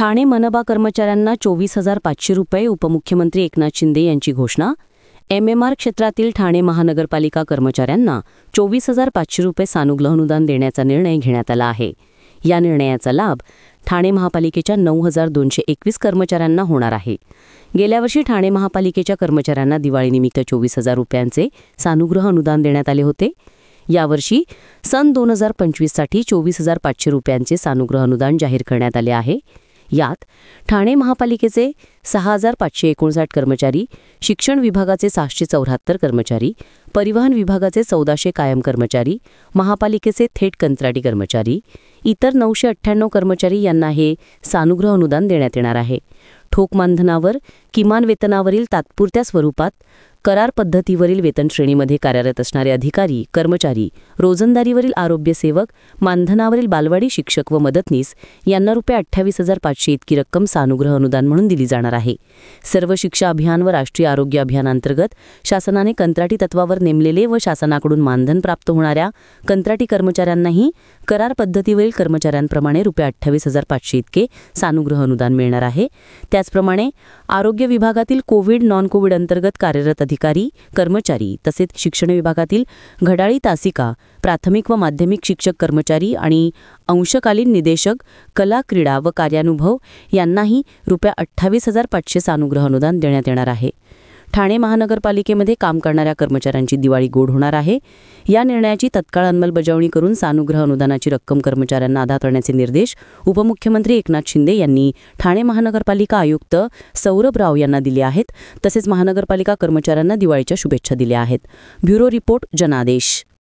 ठाणे मनपा कर्मचाऱ्यांना 24,500 रुपये. उपमुख्यमंत्री एकनाथ शिंदे यांची घोषणा. MMR क्षेत्रातील ठाणे महानगरपालिका कर्मचाऱ्यांना 24,500 रुपये सानुग्रह अनुदान देण्याचा निर्णय घेण्यात आला आहे. या निर्णयाचा लाभ ठाणे महापालिकेच्या 9,221 कर्मचाऱ्यांना होणार आहे. गेल्या वर्षी ठाणे महापालिकेच्या कर्मचाऱ्यांना दिवाळीनिमित्त 24,000 रुपयांचे सानुग्रह अनुदान देण्यात आले होते. यावर्षी सन 2025साठी 24,500 रुपयांचे सानुग्रह अनुदान जाहीर करण्यात आले आहे. यात ठाणे महापालिकेचे 6,559 कर्मचारी, शिक्षण विभागाचे 674 कर्मचारी, परिवहन विभागाचे 1,400 कायम कर्मचारी, महापालिकेचे थेट कंत्राटी कर्मचारी, इतर 998 कर्मचारी यांना हे सानुग्रह अनुदान देण्यात येणार आहे. ठोक मानधनावर, किमान वेतनावरील तात्पुरत्या स्वरूपात, करार पद्धतीवरील वेतन श्रेणीमध्ये कार्यरत असणारे अधिकारी, कर्मचारी, रोजंदारीवरील आरोग्य सेवक, मानधनावरील बालवाडी शिक्षक व मदतनीस यांना ₹28,500 इतकी रक्कम सानुग्रह अनुदान म्हणून दिली जाणार आहे. सर्व शिक्षा अभियान व राष्ट्रीय आरोग्य अभियानांतर्गत शासनाने कंत्राटी तत्वावर नेमलेले व शासनाकडून मानधन प्राप्त होणाऱ्या कंत्राटी कर्मचाऱ्यांनाही करार पद्धतीवरील कर्मचाऱ्यांप्रमाणे ₹28,500 इतके सानुग्रह अनुदान मिळणार आहे. त्याचप्रमाणे आरोग्य विभागातील कोविड नॉन कोविड अंतर्गत कार्यरत अधिकारी, कर्मचारी तसेच शिक्षण विभागातील घडाळी तासिका, प्राथमिक व माध्यमिक शिक्षक कर्मचारी आणि अंशकालीन निदेशक, कला, क्रीडा व कार्यानुभव यांनाही ₹28,500 सानुग्रह अनुदान देण्यात येणार आहे. ठाणे महानगरपालिकेमध्ये काम करणाऱ्या कर्मचाऱ्यांची दिवाळी गोड होणार आहे. या निर्णयाची तत्काळ अंमलबजावणी करून सानुग्रह अनुदानाची रक्कम कर्मचाऱ्यांना अदा करण्याचे निर्देश उपमुख्यमंत्री एकनाथ शिंदे यांनी ठाणे महानगरपालिका आयुक्त सौरभ राव यांना दिले आहेत. तसेच महानगरपालिका कर्मचाऱ्यांना दिवाळीच्या शुभेच्छा दिल्या आहेत. ब्युरो रिपोर्ट, जनादेश.